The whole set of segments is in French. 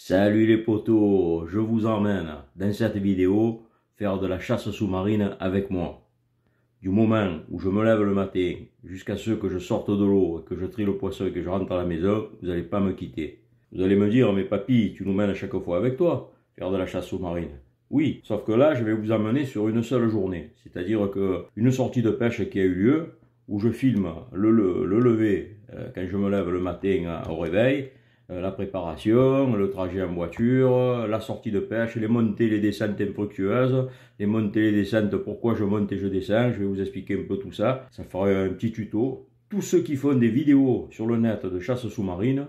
Salut les potos, je vous emmène dans cette vidéo faire de la chasse sous-marine avec moi. Du moment où je me lève le matin jusqu'à ce que je sorte de l'eau, que je trie le poisson et que je rentre à la maison, vous n'allez pas me quitter. Vous allez me dire, mais papy, tu nous mènes à chaque fois avec toi faire de la chasse sous-marine. Oui, sauf que là, je vais vous emmener sur une seule journée. C'est-à-dire qu'une sortie de pêche qui a eu lieu, où je filme le lever quand je me lève le matin au réveil, la préparation, le trajet en voiture, la sortie de pêche, les montées, les descentes infructueuses, les montées, les descentes, pourquoi je monte et je descends, je vais vous expliquer un peu tout ça. Ça fera un petit tuto. Tous ceux qui font des vidéos sur le net de chasse sous-marine,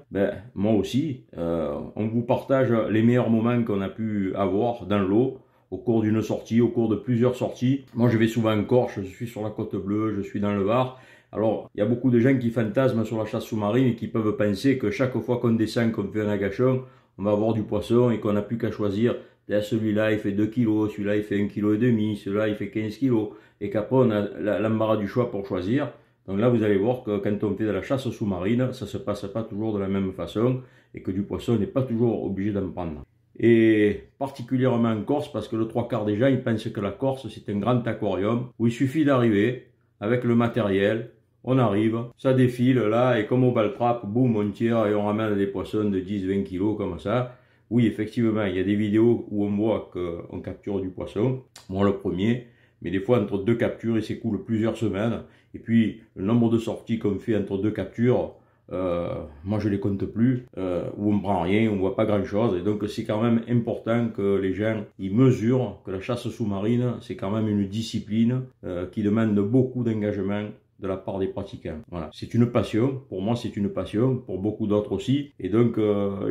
moi aussi, on vous partage les meilleurs moments qu'on a pu avoir dans l'eau, au cours d'une sortie, au cours de plusieurs sorties. Moi, je vais souvent en Corse, je suis sur la côte bleue, je suis dans le Var. Alors, il y a beaucoup de gens qui fantasment sur la chasse sous-marine et qui peuvent penser que chaque fois qu'on descend, qu'on fait un agachon, on va avoir du poisson et qu'on n'a plus qu'à choisir. Celui-là, il fait 2 kg, celui-là, il fait 1,5 kg, celui-là, il fait 15 kg. Et qu'après, on a l'embarras du choix pour choisir. Donc là, vous allez voir que quand on fait de la chasse sous-marine, ça ne se passe pas toujours de la même façon et que du poisson, on n'est pas toujours obligé d'en prendre. Et particulièrement en Corse, parce que le 3/4 des gens, ils pensent que la Corse, c'est un grand aquarium où il suffit d'arriver avec le matériel. On arrive, ça défile là, et comme au baltrap, boum, on tire et on ramène des poissons de 10-20 kg comme ça. Oui, effectivement, il y a des vidéos où on voit qu'on capture du poisson, moi le premier, mais des fois entre deux captures, il s'écoule plusieurs semaines. Et puis, le nombre de sorties qu'on fait entre deux captures, moi je les compte plus, où on ne prend rien, on ne voit pas grand chose. Et donc c'est quand même important que les gens ils mesurent que la chasse sous-marine, c'est quand même une discipline qui demande beaucoup d'engagement de la part des pratiquants. Voilà, c'est une passion, pour moi c'est une passion, pour beaucoup d'autres aussi, et donc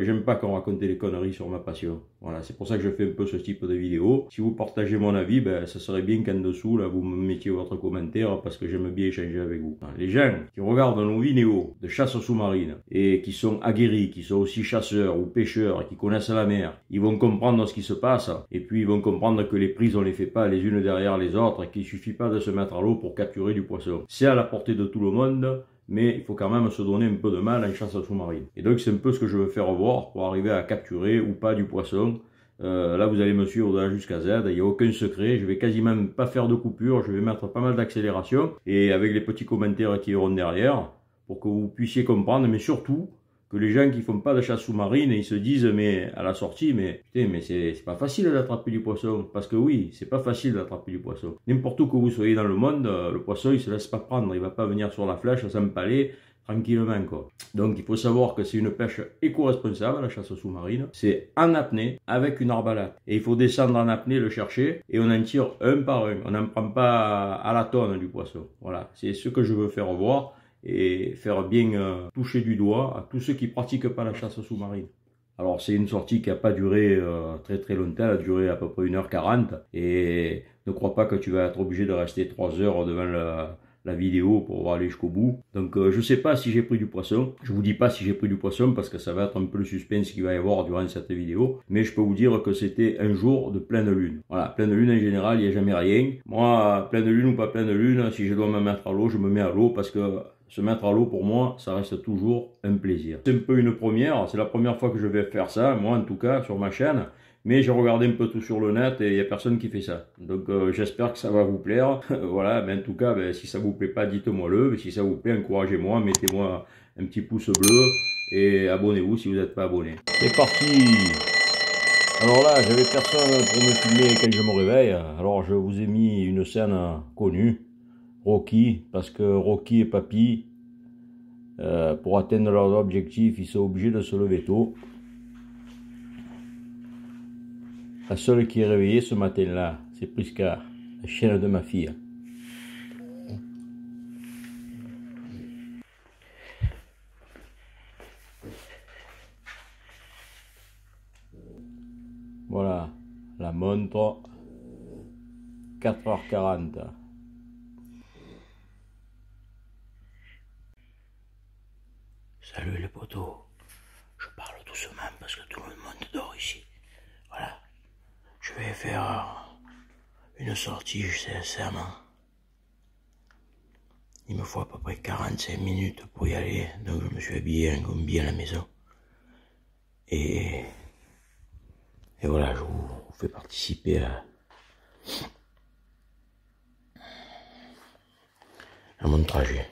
j'aime pas qu'on raconte des conneries sur ma passion. Voilà, c'est pour ça que je fais un peu ce type de vidéo. Si vous partagez mon avis, ça serait bien qu'en dessous, là, vous me mettiez votre commentaire, parce que j'aime bien échanger avec vous. Les gens qui regardent nos vidéos de chasse sous-marine, et qui sont aguerris, qui sont aussi chasseurs ou pêcheurs, et qui connaissent la mer, ils vont comprendre ce qui se passe, et puis ils vont comprendre que les prises on les fait pas les unes derrière les autres, et qu'il suffit pas de se mettre à l'eau pour capturer du poisson. C'est à la portée de tout le monde, mais il faut quand même se donner un peu de mal en chasse sous-marine. Et donc c'est un peu ce que je veux faire voir pour arriver à capturer ou pas du poisson. Là vous allez me suivre de A jusqu'à Z, il n'y a aucun secret, je vais quasiment pas faire de coupure, je vais mettre pas mal d'accélération, et avec les petits commentaires qui iront derrière, pour que vous puissiez comprendre, mais surtout, que les gens qui font pas de chasse sous-marine, ils se disent, mais à la sortie, mais putain, mais c'est pas facile d'attraper du poisson. Parce que oui, c'est pas facile d'attraper du poisson. N'importe où que vous soyez dans le monde, le poisson, il se laisse pas prendre. Il va pas venir sur la flèche, s'empaler tranquillement, quoi. Donc, il faut savoir que c'est une pêche éco-responsable, la chasse sous-marine. C'est en apnée, avec une arbalète. Et il faut descendre en apnée, le chercher, et on en tire un par un. On n'en prend pas à la tonne du poisson. Voilà, c'est ce que je veux faire voir et faire bien toucher du doigt à tous ceux qui pratiquent pas la chasse sous-marine. Alors c'est une sortie qui n'a pas duré très très longtemps, elle a duré à peu près 1h40, et ne crois pas que tu vas être obligé de rester 3 heures devant la vidéo pour aller jusqu'au bout. Donc je sais pas si j'ai pris du poisson, je vous dis pas si j'ai pris du poisson parce que ça va être un peu le suspense qu'il va y avoir durant cette vidéo, mais je peux vous dire que c'était un jour de pleine lune. Voilà, pleine lune en général, il n'y a jamais rien. Moi, pleine lune ou pas pleine lune, si je dois me mettre à l'eau, je me mets à l'eau parce que se mettre à l'eau, pour moi, ça reste toujours un plaisir. C'est un peu une première, c'est la première fois que je vais faire ça, moi en tout cas, sur ma chaîne. Mais j'ai regardé un peu tout sur le net et il n'y a personne qui fait ça. Donc j'espère que ça va vous plaire. Voilà, mais en tout cas, si ça vous plaît pas, dites-moi-le. Si ça vous plaît, encouragez-moi, mettez-moi un petit pouce bleu et abonnez-vous si vous n'êtes pas abonné. C'est parti! Alors là, j'avais personne pour me filmer quand je me réveille. Alors je vous ai mis une scène connue. Rocky, parce que Rocky et Papy, pour atteindre leurs objectifs, ils sont obligés de se lever tôt. La seule qui est réveillée ce matin-là, c'est Prisca, la chienne de ma fille. Voilà, la montre, 4h40. Salut les potos, je parle doucement parce que tout le monde dort ici. Voilà, je vais faire une sortie sincèrement. Il me faut à peu près 45 minutes pour y aller, donc je me suis habillé en combi à la maison. Et Et voilà, je vous fais participer à mon trajet.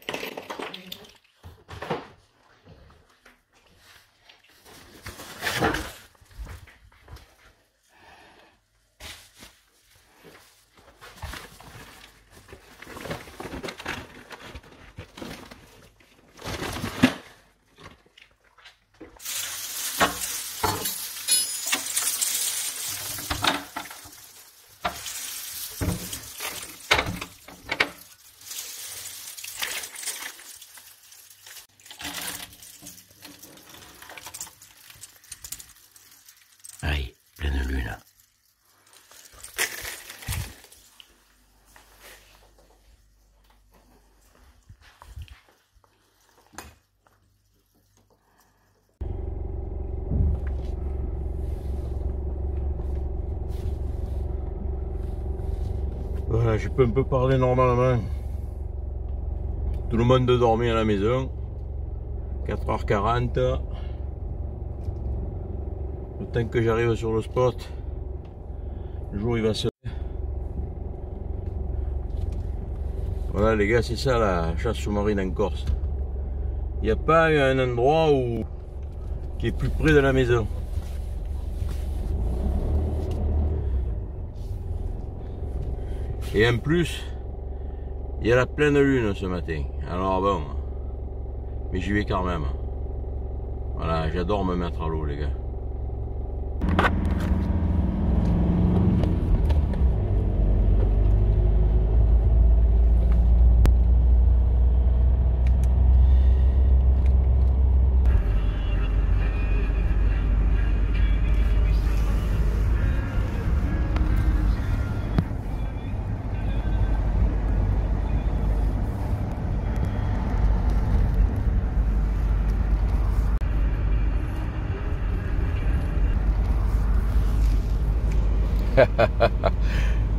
Aïe, pleine lune. Voilà, je peux un peu parler normalement. Tout le monde dormait à la maison. 4h40. Le temps que j'arrive sur le spot, le jour il va se... Voilà les gars, c'est ça la chasse sous-marine en Corse. Il n'y a pas un endroit qui est plus près de la maison. Et en plus, il y a la pleine lune ce matin. Alors bon, mais j'y vais quand même. Voilà, j'adore me mettre à l'eau les gars.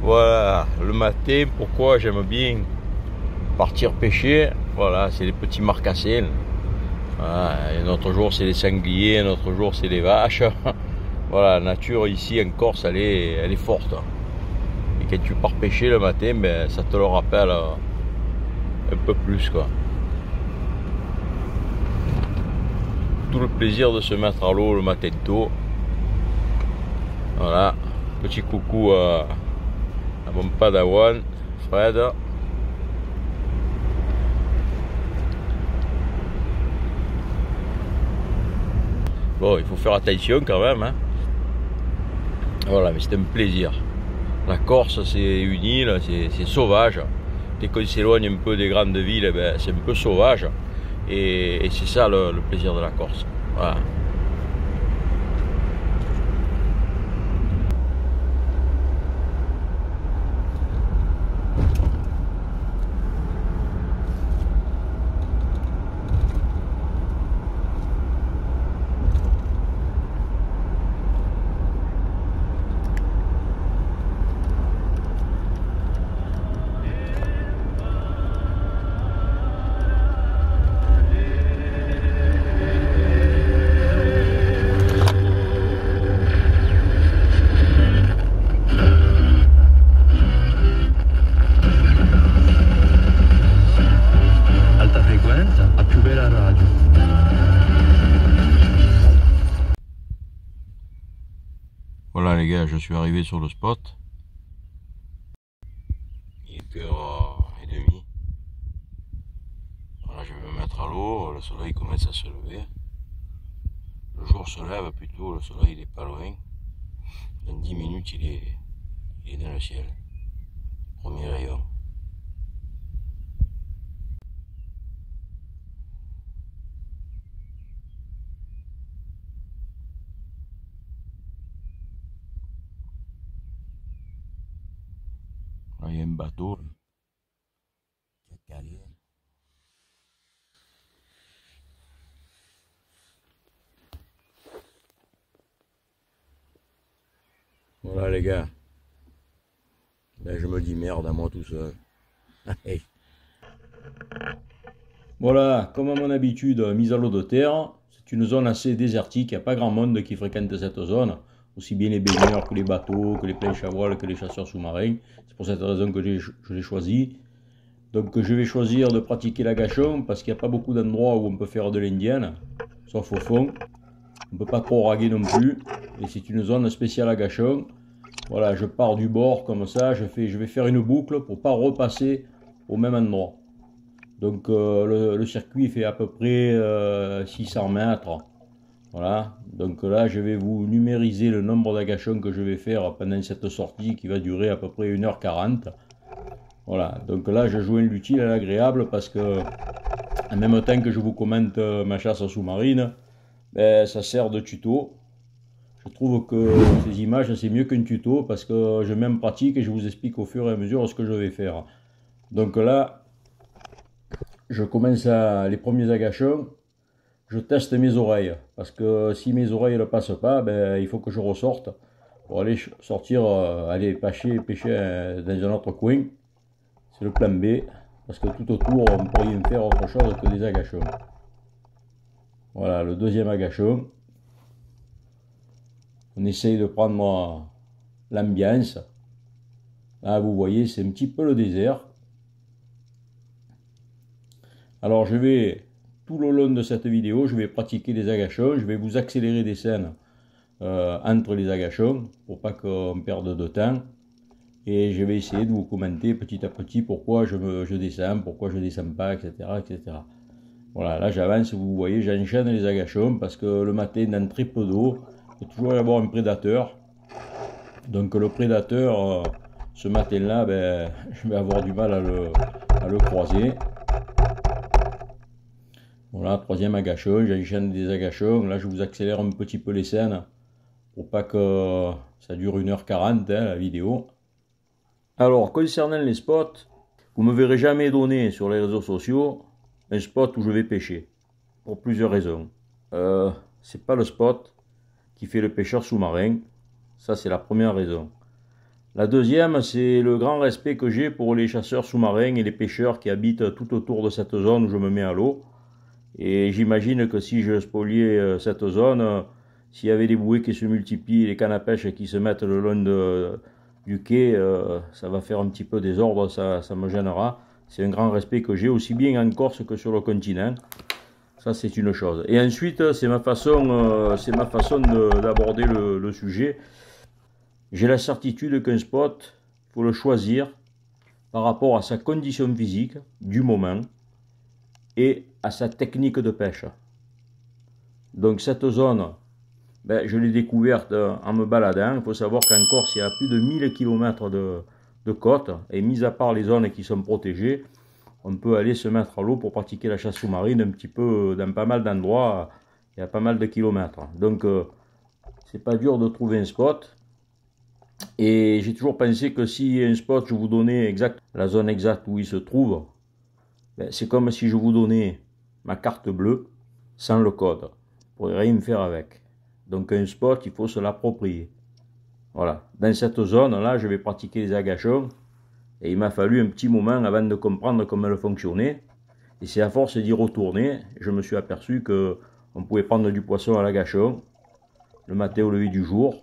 Voilà, le matin, pourquoi j'aime bien partir pêcher. Voilà, c'est les petits marcassins. Voilà, et un autre jour c'est les sangliers, un autre jour c'est les vaches. Voilà, la nature ici en Corse, elle est forte. Et quand tu pars pêcher le matin, ben, ça te le rappelle un peu plus, quoi. Tout le plaisir de se mettre à l'eau le matin tôt. Voilà, petit coucou à mon padawan, Fred. Bon, il faut faire attention quand même, hein. Voilà, mais c'est un plaisir. La Corse, c'est une île, c'est sauvage. Dès qu'on s'éloigne un peu des grandes villes, ben, c'est un peu sauvage. Et c'est ça le plaisir de la Corse. Voilà. Voilà les gars, je suis arrivé sur le spot. Il est 8h30. Voilà, je vais me mettre à l'eau, le soleil commence à se lever. Le jour se lève plutôt, le soleil il est pas loin. Dans 10 minutes il est dans le ciel. Premier rayon. Là il y a un bateau qui est calé. Voilà les gars. Là je me dis merde à moi tout seul. Voilà, comme à mon habitude, mise à l'eau de terre. C'est une zone assez désertique, il n'y a pas grand monde qui fréquente cette zone. aussi bien les baigneurs que les bateaux, que les pêches à voile, que les chasseurs sous-marins. C'est pour cette raison que je l'ai choisi. Donc je vais choisir de pratiquer l'agachon parce qu'il n'y a pas beaucoup d'endroits où on peut faire de l'indienne, sauf au fond. On ne peut pas trop raguer non plus. Et c'est une zone spéciale agachon. Voilà, je pars du bord comme ça, je vais faire une boucle pour ne pas repasser au même endroit. Donc le circuit fait à peu près 600 mètres. Voilà, donc là je vais vous numériser le nombre d'agachons que je vais faire pendant cette sortie qui va durer à peu près 1h40. Voilà, donc là je joins l'utile à l'agréable parce que en même temps que je vous commente ma chasse sous-marine, ben, ça sert de tuto. Je trouve que ces images c'est mieux qu'un tuto parce que je mets en pratique et je vous explique au fur et à mesure ce que je vais faire. Donc là, je commence les premiers agachons. Je teste mes oreilles, parce que si mes oreilles ne passent pas, ben, il faut que je ressorte pour aller sortir, aller pêcher dans un autre coin. C'est le plan B, parce que tout autour, on pourrait y faire autre chose que des agachons. Voilà, le deuxième agachon. On essaye de prendre l'ambiance. Là, vous voyez, c'est un petit peu le désert. Alors, je vais... Tout le long de cette vidéo, je vais pratiquer les agachons, je vais vous accélérer des scènes entre les agachons pour pas qu'on perde de temps. Et je vais essayer de vous commenter petit à petit pourquoi je descends, pourquoi je descends pas, etc., etc. Voilà, là j'avance, vous voyez, j'enchaîne les agachons parce que le matin, dans très peu d'eau, il faut toujours y avoir un prédateur. Donc le prédateur, ce matin-là, ben, je vais avoir du mal à le croiser. Voilà, troisième agachon, j'enchaîne des agachons. Là, je vous accélère un petit peu les scènes pour pas que ça dure 1h40 la vidéo. Alors, concernant les spots, vous me verrez jamais donner sur les réseaux sociaux un spot où je vais pêcher. Pour plusieurs raisons. C'est pas le spot qui fait le pêcheur sous-marin. Ça, c'est la première raison. La deuxième, c'est le grand respect que j'ai pour les chasseurs sous-marins et les pêcheurs qui habitent tout autour de cette zone où je me mets à l'eau. Et j'imagine que si je spoliais cette zone, s'il y avait des bouées qui se multiplient, les cannes à pêche qui se mettent le long du quai, ça va faire un petit peu désordre, ça me gênera. C'est un grand respect que j'ai aussi bien en Corse que sur le continent. Ça, c'est une chose. Et ensuite, c'est ma façon d'aborder le sujet. J'ai la certitude qu'un spot, il faut le choisir par rapport à sa condition physique du moment et à sa technique de pêche. Donc cette zone, ben, je l'ai découverte en me baladant. Il faut savoir qu'en Corse, il y a plus de 1000 km de côte, et mis à part les zones qui sont protégées, on peut aller se mettre à l'eau pour pratiquer la chasse sous-marine un petit peu dans pas mal d'endroits, il y a pas mal de kilomètres. Donc c'est pas dur de trouver un spot. Et j'ai toujours pensé que si un spot, je vous donnais la zone exacte où il se trouve, ben, c'est comme si je vous donnais ma carte bleue sans le code. Vous ne pourrez rien me faire avec. Donc un spot, il faut se l'approprier. Voilà. Dans cette zone-là, je vais pratiquer les agachons. Et il m'a fallu un petit moment avant de comprendre comment elle fonctionnait. Et c'est à force d'y retourner, je me suis aperçu qu'on pouvait prendre du poisson à l'agachon le matin au lever du jour.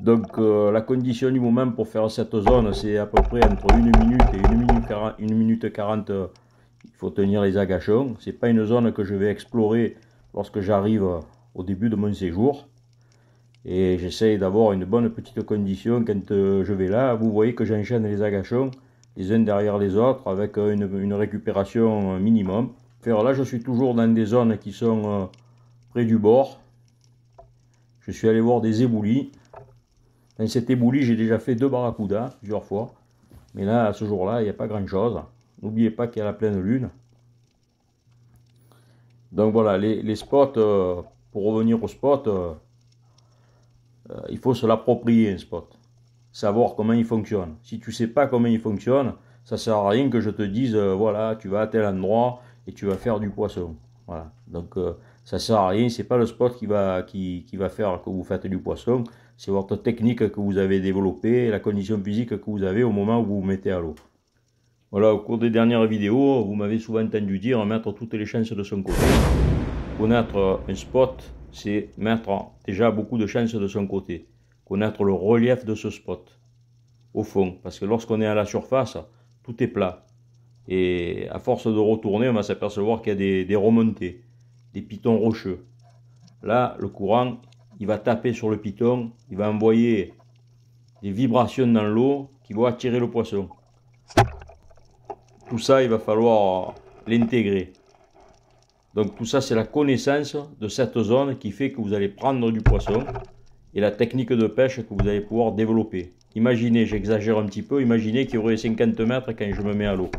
Donc la condition du moment pour faire cette zone, c'est à peu près entre 1 minute et 1 minute 40. Il faut tenir les agachons. C'est pas une zone que je vais explorer lorsque j'arrive au début de mon séjour. Et j'essaye d'avoir une bonne petite condition quand je vais là. Vous voyez que j'enchaîne les agachons les uns derrière les autres avec une récupération minimum. Là, je suis toujours dans des zones qui sont près du bord. Je suis allé voir des éboulis. Dans cet ébouli, j'ai déjà fait 2 barracudas plusieurs fois. Mais là, à ce jour-là, il n'y a pas grand-chose. N'oubliez pas qu'il y a la pleine lune. Donc voilà, les spots, pour revenir aux spots, il faut se l'approprier un spot. Savoir comment il fonctionne. Si tu ne sais pas comment il fonctionne, ça ne sert à rien que je te dise, voilà, tu vas à tel endroit et tu vas faire du poisson. Voilà. Donc ça ne sert à rien, c'est pas le spot qui va faire que vous faites du poisson. C'est votre technique que vous avez développée, la condition physique que vous avez au moment où vous vous mettez à l'eau. Voilà, au cours des dernières vidéos, vous m'avez souvent entendu dire mettre toutes les chances de son côté. Connaître un spot c'est mettre déjà beaucoup de chances de son côté. Connaître le relief de ce spot, au fond. Parce que lorsqu'on est à la surface, tout est plat. Et à force de retourner, on va s'apercevoir qu'il y a des remontées, des pitons rocheux. Là, le courant, il va taper sur le piton, il va envoyer des vibrations dans l'eau qui vont attirer le poisson. Tout ça, il va falloir l'intégrer. Donc tout ça, c'est la connaissance de cette zone qui fait que vous allez prendre du poisson et la technique de pêche que vous allez pouvoir développer. Imaginez, j'exagère un petit peu, imaginez qu'il y aurait 50 mètres quand je me mets à l'eau.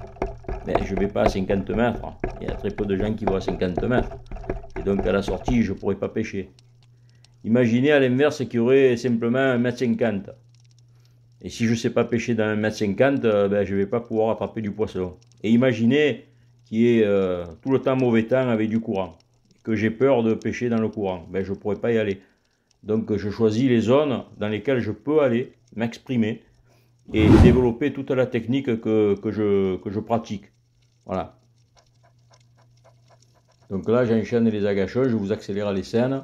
Mais je ne vais pas à 50 mètres, il y a très peu de gens qui vont à 50 mètres. Et donc à la sortie, je ne pourrais pas pêcher. Imaginez à l'inverse qu'il y aurait simplement 1,50 m. Et si je ne sais pas pêcher dans 1,50 m, ben, je ne vais pas pouvoir attraper du poisson. Et imaginez qu'il y ait tout le temps mauvais temps avec du courant. Que j'ai peur de pêcher dans le courant. Ben, je ne pourrais pas y aller. Donc je choisis les zones dans lesquelles je peux aller, m'exprimer et développer toute la technique que je pratique. Voilà. Donc là, j'enchaîne les agachons, je vous accélère les scènes.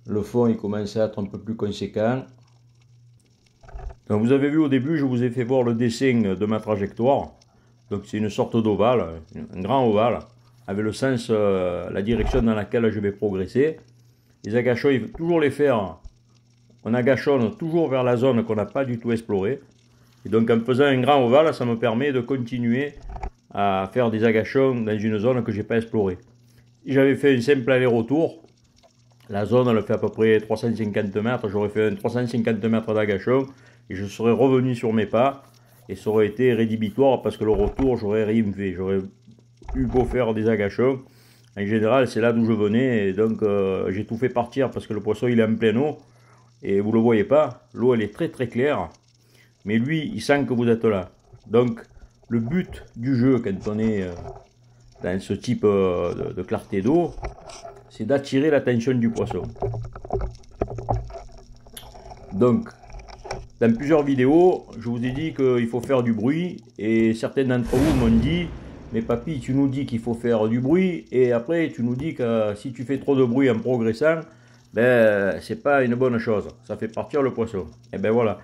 Le fond, il commence à être un peu plus conséquent. Donc vous avez vu au début, je vous ai fait voir le dessin de ma trajectoire. Donc c'est une sorte d'ovale, un grand ovale, avec le sens, la direction dans laquelle je vais progresser. Les agachons, il faut toujours les faire. On agachonne toujours vers la zone qu'on n'a pas du tout explorée. Et donc en faisant un grand ovale, ça me permet de continuer à faire des agachons dans une zone que je n'ai pas explorée. Si j'avais fait un simple aller-retour, la zone elle fait à peu près 350 mètres, j'aurais fait un 350 mètres d'agachon et je serais revenu sur mes pas et ça aurait été rédhibitoire parce que le retour, j'aurais rien fait. J'aurais eu beau faire des agachons. En général, c'est là d'où je venais et donc j'ai tout fait partir parce que le poisson il est en pleine eau et vous ne le voyez pas. L'eau elle est très très claire, mais lui il sent que vous êtes là. Donc le but du jeu quand on est dans ce type de clarté d'eau, c'est d'attirer l'attention du poisson. Donc, dans plusieurs vidéos, je vous ai dit qu'il faut faire du bruit et certains d'entre vous m'ont dit « Mais papy, tu nous dis qu'il faut faire du bruit et après tu nous dis que si tu fais trop de bruit en progressant, ben c'est pas une bonne chose, ça fait partir le poisson. » Et ben voilà.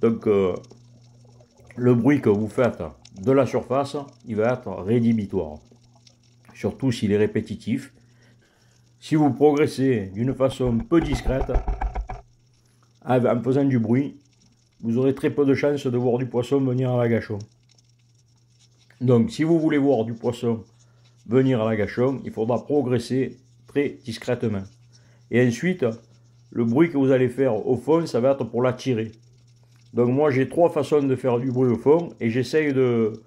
Donc, le bruit que vous faites de la surface, il va être rédhibitoire. Surtout s'il est répétitif. Si vous progressez d'une façon peu discrète, en faisant du bruit, vous aurez très peu de chances de voir du poisson venir à l'agachon. Donc si vous voulez voir du poisson venir à l'agachon, il faudra progresser très discrètement. Et ensuite, le bruit que vous allez faire au fond, ça va être pour l'attirer. Donc moi j'ai trois façons de faire du bruit au fond et j'essaye de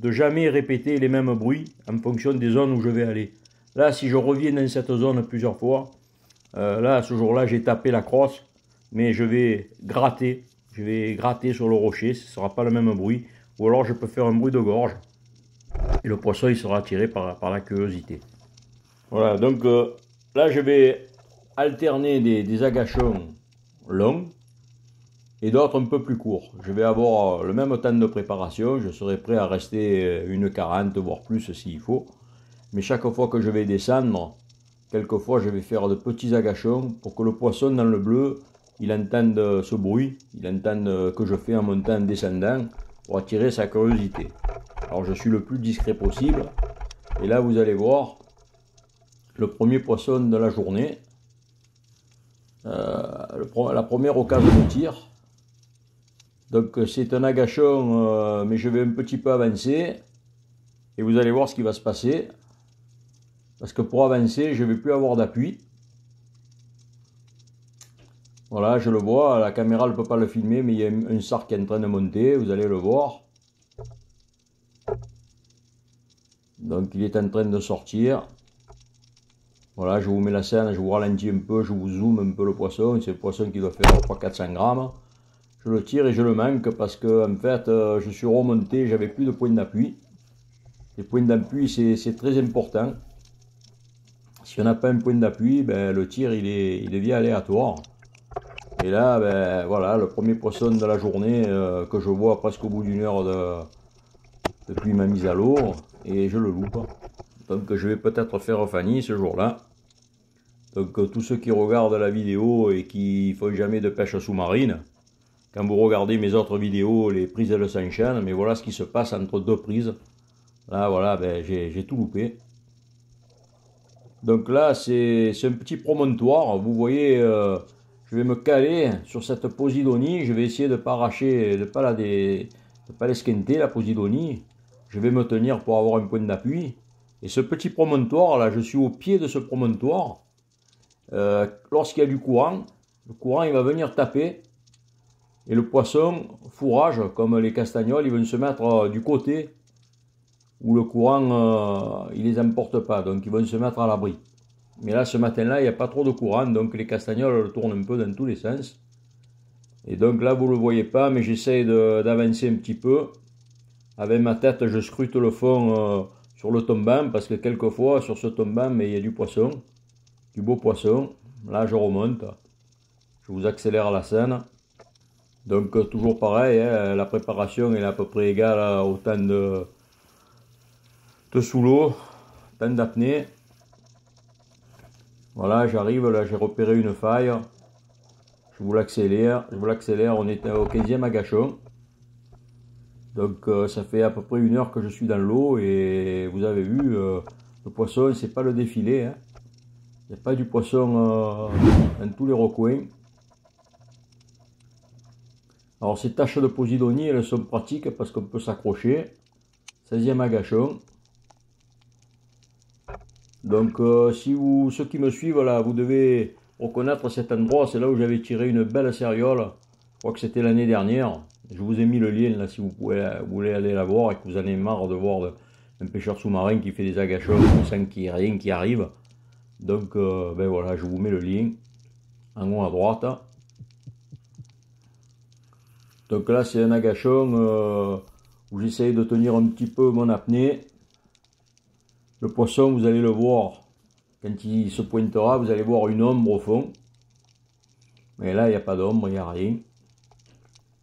jamais répéter les mêmes bruits en fonction des zones où je vais aller. Là si je reviens dans cette zone plusieurs fois, là ce jour-là j'ai tapé la crosse, mais je vais gratter sur le rocher, ce ne sera pas le même bruit. Ou alors je peux faire un bruit de gorge et le poisson il sera attiré par la curiosité. Voilà, donc là je vais alterner des agachons longs et d'autres un peu plus courts. Je vais avoir le même temps de préparation, je serai prêt à rester une 40 voire plus s'il faut. Mais chaque fois que je vais descendre, quelquefois je vais faire de petits agachons pour que le poisson dans le bleu, il entende ce bruit, il entende que je fais en montant, en descendant, pour attirer sa curiosité. Alors je suis le plus discret possible, et là vous allez voir le premier poisson de la journée, la première occasion de tir. Donc c'est un agachon, mais je vais un petit peu avancer, et vous allez voir ce qui va se passer, parce que pour avancer, je ne vais plus avoir d'appui. Voilà, je le vois, la caméra ne peut pas le filmer, mais il y a un sar qui est en train de monter, vous allez le voir. Donc il est en train de sortir. Voilà, je vous mets la scène, je vous ralentis un peu, je vous zoome un peu le poisson. C'est le poisson qui doit faire 300-400 grammes. Je le tire et je le manque parce que en fait, je suis remonté, j'avais plus de point d'appui. Les points d'appui, c'est très important. Si on n'a pas un point d'appui, ben, le tir il devient aléatoire. Et là, ben, voilà, le premier poisson de la journée que je vois presque au bout d'une heure depuis ma mise à l'eau, et je le loupe. Donc je vais peut-être faire Fanny ce jour-là. Donc tous ceux qui regardent la vidéo et qui font jamais de pêche sous-marine, quand vous regardez mes autres vidéos, les prises elles s'enchaînent, mais voilà ce qui se passe entre deux prises. Là voilà, ben, j'ai tout loupé. Donc là c'est un petit promontoire, vous voyez, je vais me caler sur cette Posidonie, je vais essayer de ne pas arracher, de pas l'esquinter la Posidonie. Je vais me tenir pour avoir un point d'appui. Et ce petit promontoire là, je suis au pied de ce promontoire. Lorsqu'il y a du courant, le courant il va venir taper. Et le poisson, fourrage, comme les castagnols, ils vont se mettre du côté où le courant, il les emporte pas. Donc ils vont se mettre à l'abri. Mais là, ce matin-là, il n'y a pas trop de courant. Donc les castagnols tournent un peu dans tous les sens. Et donc là, vous ne le voyez pas, mais j'essaie d'avancer un petit peu. Avec ma tête, je scrute le fond sur le tombant. Parce que quelquefois, sur ce tombant, mais il y a du poisson. Du beau poisson. Là, je remonte. Je vous accélère la scène. Donc toujours pareil, hein, la préparation est à peu près égale au temps de sous l'eau, temps d'apnée. Voilà, j'arrive, là j'ai repéré une faille. Je vous l'accélère, on est au 15e agachon. Donc ça fait à peu près 1 heure que je suis dans l'eau et vous avez vu, le poisson c'est pas le défilé. Hein. Il n'y a pas du poisson dans tous les recoins. Alors ces taches de Posidonie, elles sont pratiques parce qu'on peut s'accrocher. 16e agachon. Donc ceux qui me suivent là, vous devez reconnaître cet endroit. C'est là où j'avais tiré une belle céréole. Je crois que c'était l'année dernière. Je vous ai mis le lien là si vous voulez aller la voir et que vous en avez marre de voir un pêcheur sous-marin qui fait des agachons sans qu'il y ait rien qui arrive. Donc ben voilà, je vous mets le lien en haut à droite. Donc là c'est un agachon où j'essaye de tenir un petit peu mon apnée. Le poisson, vous allez le voir, quand il se pointera, vous allez voir une ombre au fond. Mais là, il n'y a pas d'ombre, il n'y a rien.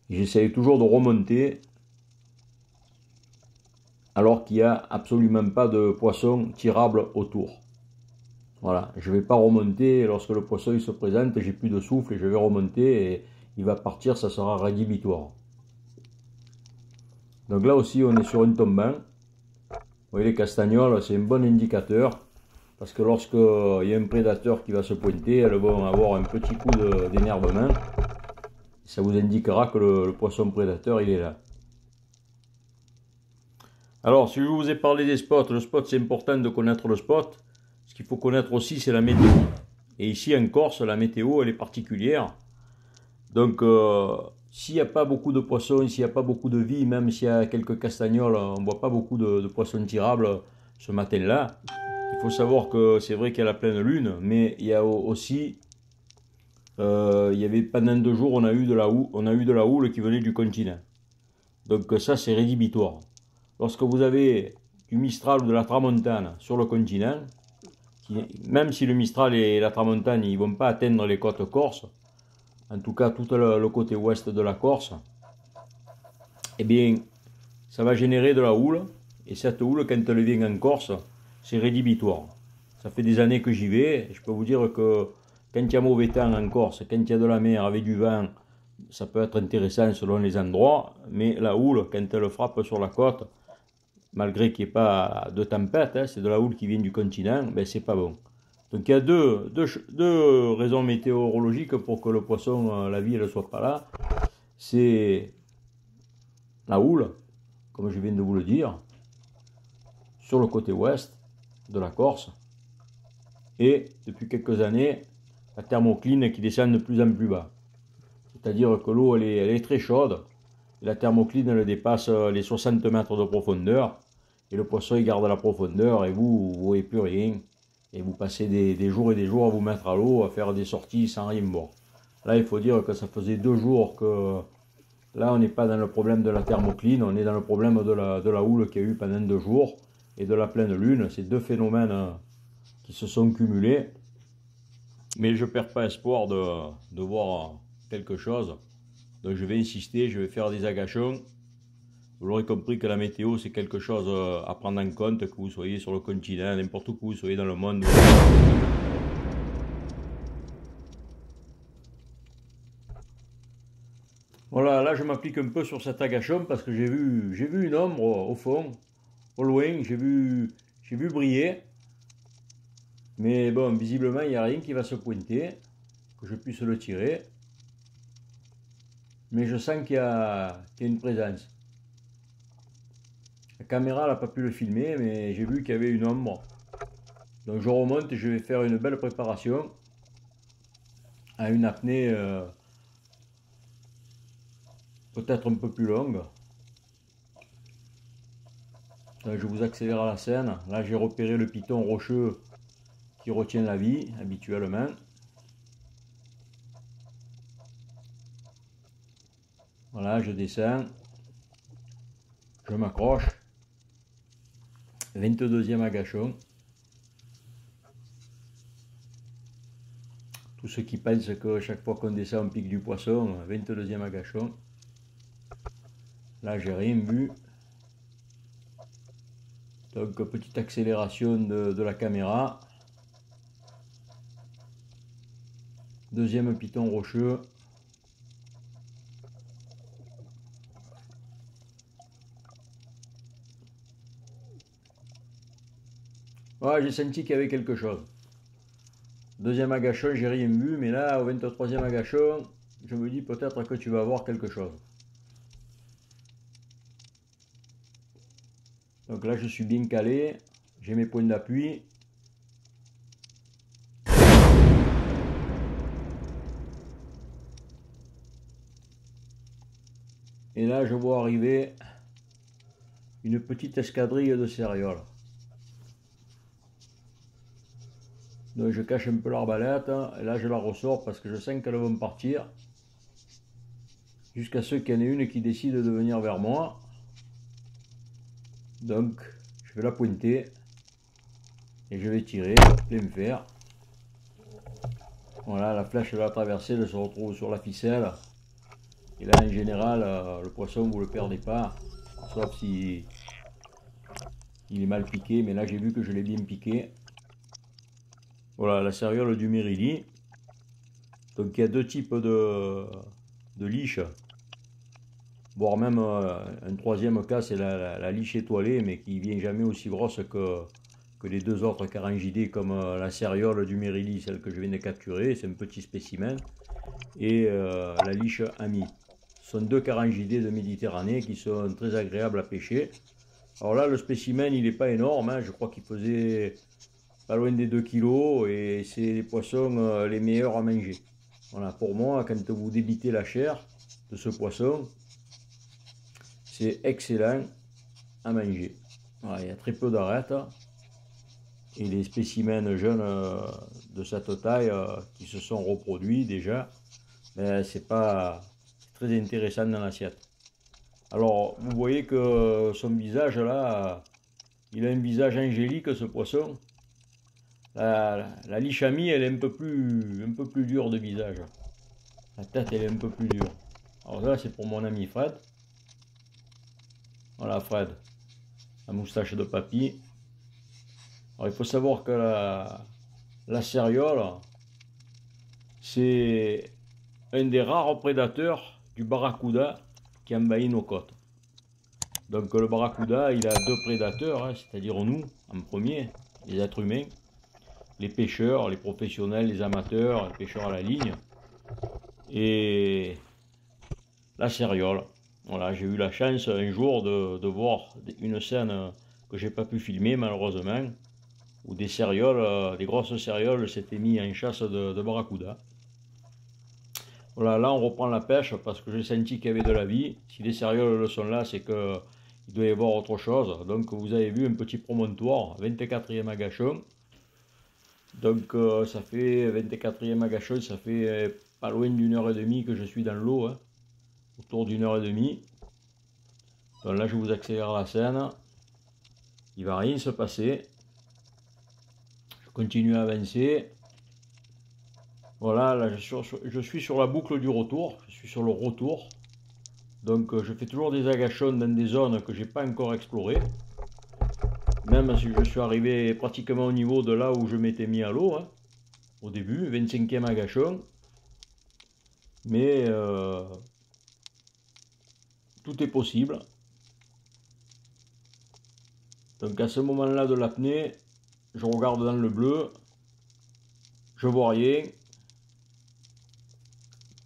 J'essaye toujours de remonter alors qu'il n'y a absolument pas de poisson tirable autour. Voilà, je ne vais pas remonter lorsque le poisson il se présente, j'ai plus de souffle et je vais remonter et il va partir, ça sera rédhibitoire. Donc là aussi on est sur un tombant. Vous voyez les castagnols, c'est un bon indicateur parce que lorsqu'il y a un prédateur qui va se pointer, elles vont avoir un petit coup d'énervement. Ça vous indiquera que le poisson prédateur il est là. Alors si je vous ai parlé des spots, le spot c'est important de connaître le spot. Ce qu'il faut connaître aussi c'est la météo. Et ici en Corse, la météo elle est particulière. Donc s'il n'y a pas beaucoup de poissons, s'il n'y a pas beaucoup de vie, même s'il y a quelques castagnols, on ne voit pas beaucoup de poissons tirables ce matin-là. Il faut savoir que c'est vrai qu'il y a la pleine lune, mais il y a aussi, il y avait pendant 2 jours, on a eu de la houle qui venait du continent. Donc ça c'est rédhibitoire. Lorsque vous avez du Mistral ou de la Tramontane sur le continent, même si le Mistral et la Tramontane ils ne vont pas atteindre les côtes corses, en tout cas tout le côté ouest de la Corse, eh bien, ça va générer de la houle, et cette houle, quand elle vient en Corse, c'est rédhibitoire. Ça fait des années que j'y vais, et je peux vous dire que quand il y a mauvais temps en Corse, quand il y a de la mer avec du vent, ça peut être intéressant selon les endroits, mais la houle, quand elle frappe sur la côte, malgré qu'il n'y ait pas de tempête, hein, c'est de la houle qui vient du continent, ben c'est pas bon. Donc il y a deux raisons météorologiques pour que le poisson, la vie, ne soit pas là. C'est la houle, comme je viens de vous le dire, sur le côté ouest de la Corse. Et depuis quelques années, la thermocline qui descend de plus en plus bas. C'est-à-dire que l'eau elle est très chaude. Et la thermocline elle dépasse les 60 mètres de profondeur. Et le poisson il garde la profondeur et vous ne voyez plus rien. Et vous passez des jours et des jours à vous mettre à l'eau, à faire des sorties sans rien boire. Là, il faut dire que ça faisait 2 jours que... Là, on n'est pas dans le problème de la thermocline, on est dans le problème de la houle qu'il y a eu pendant 2 jours et de la pleine lune. C'est 2 phénomènes qui se sont cumulés. Mais je ne perds pas espoir de voir quelque chose. Donc je vais insister, je vais faire des agachons. Vous l'aurez compris que la météo, c'est quelque chose à prendre en compte, que vous soyez sur le continent, n'importe où que vous soyez dans le monde. Voilà, là je m'applique un peu sur cet agachon parce que j'ai vu une ombre au fond, au loin, j'ai vu briller. Mais bon, visiblement il n'y a rien qui va se pointer, que je puisse le tirer. Mais je sens qu'il y a une présence. La caméra n'a pas pu le filmer, mais j'ai vu qu'il y avait une ombre. Donc je remonte et je vais faire une belle préparation à une apnée peut-être un peu plus longue. Donc je vous accélère la scène. Là j'ai repéré le piton rocheux qui retient la vie habituellement. Voilà, je descends. Je m'accroche. 22e agachon. Tous ceux qui pensent que chaque fois qu'on descend on pique du poisson, 22e agachon. Là j'ai rien vu. Donc petite accélération de la caméra. Deuxième piton rocheux. Ouais, j'ai senti qu'il y avait quelque chose. Deuxième agachon, j'ai rien vu, mais là, au 23e agachon, je me dis peut-être que tu vas voir quelque chose. Donc là, je suis bien calé, j'ai mes points d'appui. Et là, je vois arriver une petite escadrille de cérioles. Donc je cache un peu l'arbalète, et là je la ressors parce que je sens qu'elles vont partir. Jusqu'à ce qu'il y en ait une qui décide de venir vers moi. Donc je vais la pointer et je vais tirer plein fer. Voilà, la flèche va traverser, elle se retrouve sur la ficelle. Et là en général, le poisson vous le perdez pas, sauf si il est mal piqué, mais là j'ai vu que je l'ai bien piqué. Voilà la céréole du Mérili. Donc il y a deux types de liches, voire même un troisième cas, c'est la liche étoilée, mais qui vient jamais aussi grosse que les deux autres carangidés, comme la céréole du Mérili, celle que je viens de capturer, c'est un petit spécimen, et la liche amie. Ce sont deux carangidés de Méditerranée qui sont très agréables à pêcher. Alors là, le spécimen, il n'est pas énorme, hein, je crois qu'il faisait pas loin des 2 kilos, et c'est les poissons les meilleurs à manger. Voilà, pour moi, quand vous débitez la chair de ce poisson, c'est excellent à manger. Voilà, il y a très peu d'arêtes. Et les spécimens jeunes de cette taille qui se sont reproduits déjà, c'est pas très intéressant dans l'assiette. Alors, vous voyez que son visage là, il a un visage angélique ce poisson. La liche amie, elle est un peu plus dure de visage. La tête, elle est un peu plus dure. Alors là, c'est pour mon ami Fred. Voilà Fred, la moustache de papy. Alors il faut savoir que la céréole, c'est un des rares prédateurs du barracuda qui envahit nos côtes. Donc le barracuda, il a deux prédateurs, hein, c'est-à-dire nous, en premier, les êtres humains, les pêcheurs, les professionnels, les amateurs, les pêcheurs à la ligne, et la céréole. Voilà, j'ai eu la chance un jour de voir une scène que j'ai pas pu filmer malheureusement, où des cérioles, des grosses cérioles s'étaient mis en chasse de barracuda. Voilà, là on reprend la pêche parce que j'ai senti qu'il y avait de la vie. Si les cérioles le sont là, c'est qu'il doit y avoir autre chose. Donc vous avez vu un petit promontoire, 24e agachon. Donc ça fait 24e agachon, ça fait pas loin d'1h30 que je suis dans l'eau, hein, autour d'1h30. Donc là je vous accélère la scène. Il va rien se passer. Je continue à avancer. Voilà, là je suis sur la boucle du retour, je suis sur le retour. Donc je fais toujours des agachons dans des zones que j'ai pas encore explorées. Même si je suis arrivé pratiquement au niveau de là où je m'étais mis à l'eau, hein, au début, 25e agachon. Mais tout est possible. Donc à ce moment-là de l'apnée, je regarde dans le bleu, je vois rien,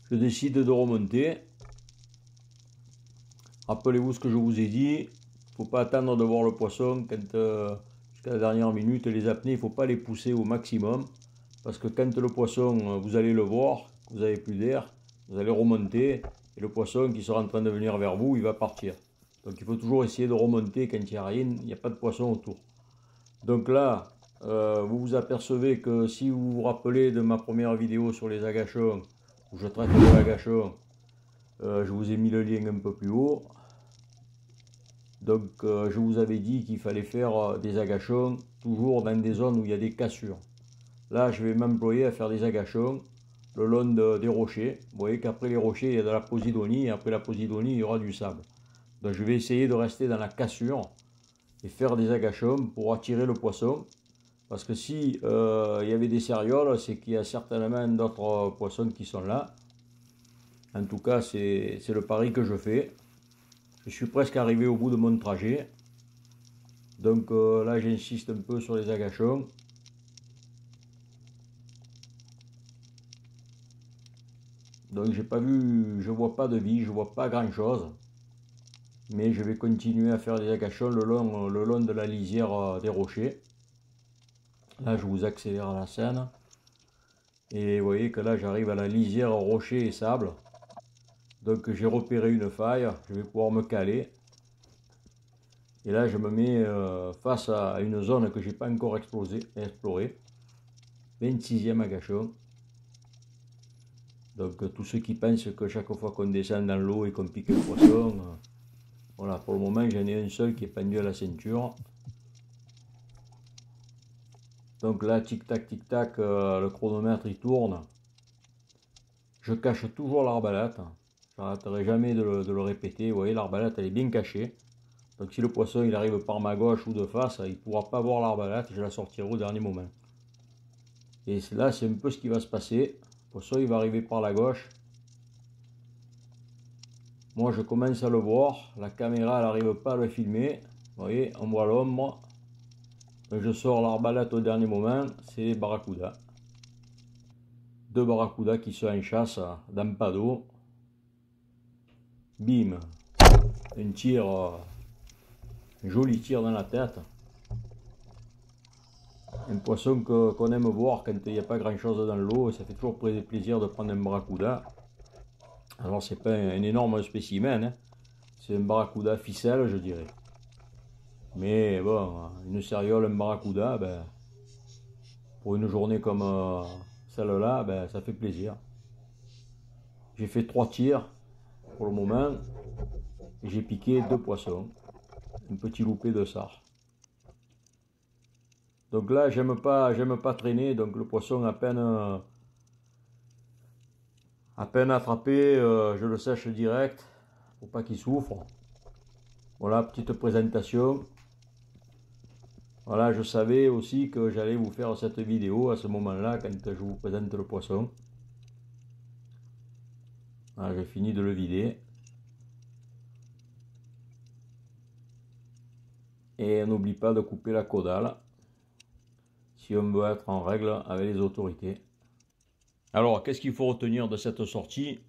je décide de remonter. Rappelez-vous ce que je vous ai dit, il ne faut pas attendre de voir le poisson jusqu'à la dernière minute. Les apnées, il ne faut pas les pousser au maximum, parce que quand le poisson, vous allez le voir, vous n'avez plus d'air, vous allez remonter, et le poisson qui sera en train de venir vers vous, il va partir. Donc il faut toujours essayer de remonter quand il n'y a rien, il n'y a pas de poisson autour. Donc là, vous vous apercevez que si vous vous rappelez de ma première vidéo sur les agachons, où je traite de l'agachon, je vous ai mis le lien un peu plus haut. Donc je vous avais dit qu'il fallait faire des agachons toujours dans des zones où il y a des cassures. Là, je vais m'employer à faire des agachons le long des rochers. Vous voyez qu'après les rochers, il y a de la posidonie, et après la posidonie, il y aura du sable. Donc je vais essayer de rester dans la cassure et faire des agachons pour attirer le poisson. Parce que si il y avait des cérioles, c'est qu'il y a certainement d'autres poissons qui sont là. En tout cas, c'est le pari que je fais. Je suis presque arrivé au bout de mon trajet. Donc là, j'insiste un peu sur les agachons. Donc j'ai pas vu, je vois pas de vie, je vois pas grand chose. Mais je vais continuer à faire des agachons le long de la lisière des rochers. Là, je vous accélère la scène. Et vous voyez que là, j'arrive à la lisière rochers et sable. Donc j'ai repéré une faille, je vais pouvoir me caler. Et là, je me mets face à une zone que je n'ai pas encore explorée. 26e agachon. Donc tous ceux qui pensent que chaque fois qu'on descend dans l'eau et qu'on pique le poisson, voilà, pour le moment j'en ai un seul qui est pendu à la ceinture. Donc là, tic-tac, tic-tac, le chronomètre il tourne. Je cache toujours l'arbalète. Je n'arrêterai jamais de le répéter. Vous voyez, l'arbalète elle est bien cachée. Donc si le poisson il arrive par ma gauche ou de face, il ne pourra pas voir l'arbalète, je la sortirai au dernier moment. Et là, c'est un peu ce qui va se passer. Le poisson il va arriver par la gauche. Moi je commence à le voir, la caméra elle n'arrive pas à le filmer. Vous voyez, on voit l'ombre. Je sors l'arbalète au dernier moment, c'est les barracudas. Deux barracudas qui sont en chasse dans pas d'eau. Bim, un tir, un joli tir dans la tête. Un poisson qu'on aime voir quand il n'y a pas grand chose dans l'eau, ça fait toujours plaisir de prendre un barracuda. Alors c'est pas un énorme spécimen, hein. C'est un barracuda ficelle je dirais. Mais bon, une céréole, un barracuda, ben, pour une journée comme celle-là, ben, ça fait plaisir. J'ai fait 3 tirs pour le moment et j'ai piqué 2 poissons. Un petit loupé de sard. Donc là, j'aime pas traîner, donc le poisson à peine attrapé, je le sèche direct pour pas qu'il souffre. Voilà, petite présentation. Voilà, je savais aussi que j'allais vous faire cette vidéo à ce moment-là, quand je vous présente le poisson. Voilà, j'ai fini de le vider. Et on n'oublie pas de couper la caudale, si on veut être en règle avec les autorités. Alors, qu'est-ce qu'il faut retenir de cette sortie?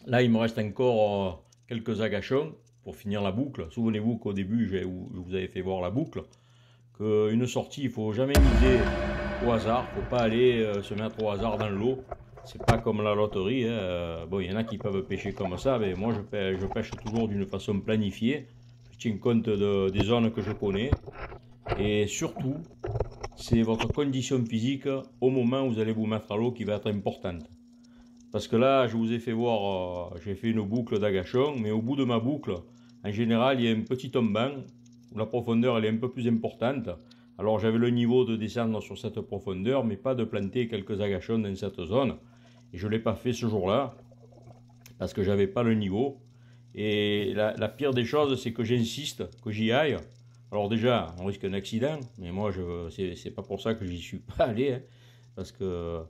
Là, il me reste encore quelques agachons pour finir la boucle. Souvenez-vous qu'au début, je vous avais fait voir la boucle. Qu'une sortie, il ne faut jamais miser au hasard. Il ne faut pas aller se mettre au hasard dans l'eau. C'est pas comme la loterie. Hein. Bon, il y en a qui peuvent pêcher comme ça, mais moi, je pêche toujours d'une façon planifiée. Je tiens compte des zones que je connais. Et surtout, c'est votre condition physique au moment où vous allez vous mettre à l'eau qui va être importante. Parce que là, je vous ai fait voir, j'ai fait une boucle d'agachon, mais au bout de ma boucle, en général, il y a un petit tombant où la profondeur elle est un peu plus importante. Alors j'avais le niveau de descendre sur cette profondeur, mais pas de planter quelques agachons dans cette zone. Et je ne l'ai pas fait ce jour-là, parce que j'avais pas le niveau. Et la pire des choses, c'est que j'insiste, que j'y aille. Alors déjà, on risque un accident, mais moi, c'est pas pour ça que j'y suis pas allé, hein, parce que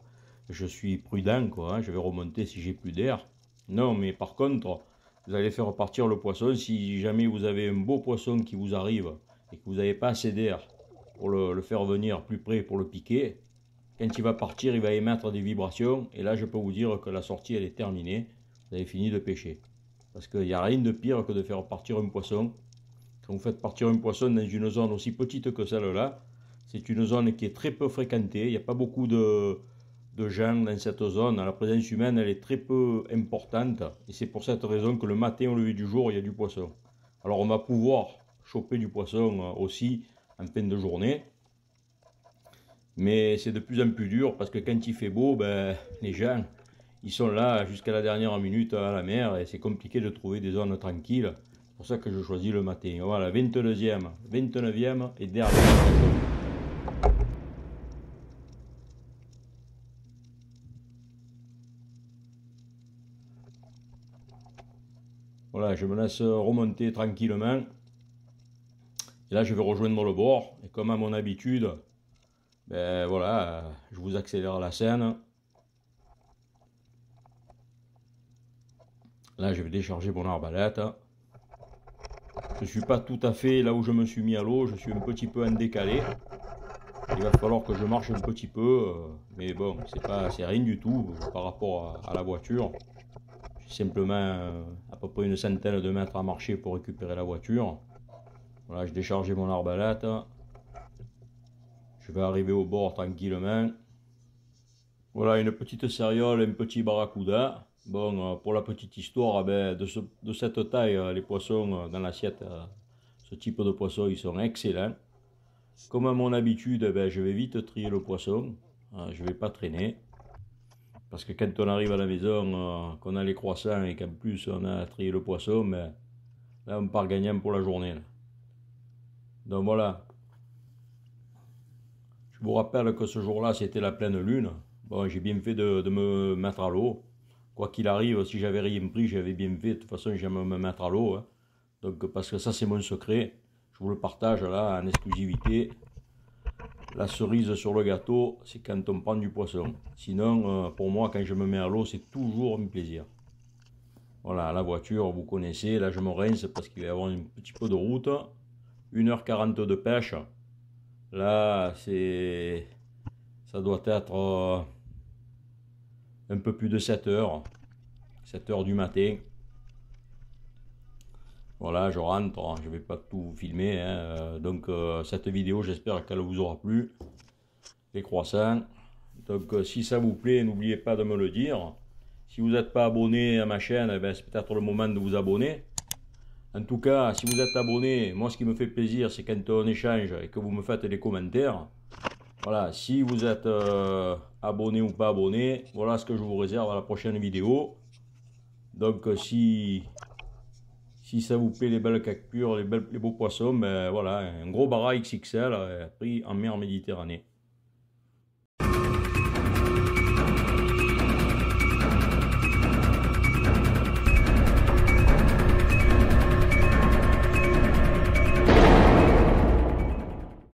je suis prudent, quoi, hein, je vais remonter si j'ai plus d'air. Non, mais par contre, vous allez faire partir le poisson. Si jamais vous avez un beau poisson qui vous arrive et que vous n'avez pas assez d'air pour le faire venir plus près pour le piquer, quand il va partir, il va émettre des vibrations. Et là, je peux vous dire que la sortie, elle est terminée. Vous avez fini de pêcher. Parce qu'il n'y a rien de pire que de faire partir un poisson. Quand vous faites partir un poisson dans une zone aussi petite que celle-là, c'est une zone qui est très peu fréquentée. Il n'y a pas beaucoup de gens dans cette zone. La présence humaine, elle est très peu importante. Et c'est pour cette raison que le matin, au lever du jour, il y a du poisson. Alors, on va pouvoir choper du poisson aussi en fin de journée. Mais c'est de plus en plus dur parce que quand il fait beau, ben, les gens, ils sont là jusqu'à la dernière minute à la mer et c'est compliqué de trouver des zones tranquilles. C'est pour ça que je choisis le matin. Voilà, 22e, 29e et dernière. Voilà, je me laisse remonter tranquillement. Et là, je vais rejoindre le bord. Et comme à mon habitude, ben voilà, je vous accélère la scène. Là, je vais décharger mon arbalète. Je ne suis pas tout à fait là où je me suis mis à l'eau, je suis un petit peu en décalé. Il va falloir que je marche un petit peu, mais bon, c'est rien du tout par rapport à la voiture. J'ai simplement à peu près une centaine de mètres à marcher pour récupérer la voiture. Voilà, je décharge mon arbalète. Je vais arriver au bord tranquillement. Voilà, une petite céréole, un petit barracuda. Bon, pour la petite histoire, ben, de cette taille, les poissons dans l'assiette, ce type de poissons, ils sont excellents. Comme à mon habitude, ben, je vais vite trier le poisson. Je ne vais pas traîner. Parce que quand on arrive à la maison, qu'on a les croissants et qu'en plus on a trié le poisson, ben, là on part gagnant pour la journée. Là. Donc voilà. Je vous rappelle que ce jour-là, c'était la pleine lune. Bon, j'ai bien fait de me mettre à l'eau. Quoi qu'il arrive, si j'avais rien pris, j'avais bien fait. De toute façon, j'aime me mettre à l'eau. Hein. Donc, parce que ça, c'est mon secret. Je vous le partage là en exclusivité. La cerise sur le gâteau, c'est quand on prend du poisson. Sinon, pour moi, quand je me mets à l'eau, c'est toujours un plaisir. Voilà, la voiture, vous connaissez. Là, je me rince parce qu'il va y avoir un petit peu de route. 1h40 de pêche. Là, ça doit être un peu plus de 7 heures. 7 heures du matin. Voilà, je rentre, je ne vais pas tout filmer. Hein. Donc, cette vidéo, j'espère qu'elle vous aura plu. Les croissants. Donc, si ça vous plaît, n'oubliez pas de me le dire. Si vous n'êtes pas abonné à ma chaîne, eh ben, c'est peut-être le moment de vous abonner. En tout cas, si vous êtes abonné, moi, ce qui me fait plaisir, c'est quand on échange et que vous me faites des commentaires. Voilà, si vous êtes abonné ou pas abonné, voilà ce que je vous réserve à la prochaine vidéo. Donc si ça vous plaît les belles captures, les beaux poissons, ben voilà, un gros bara XXL pris en mer Méditerranée.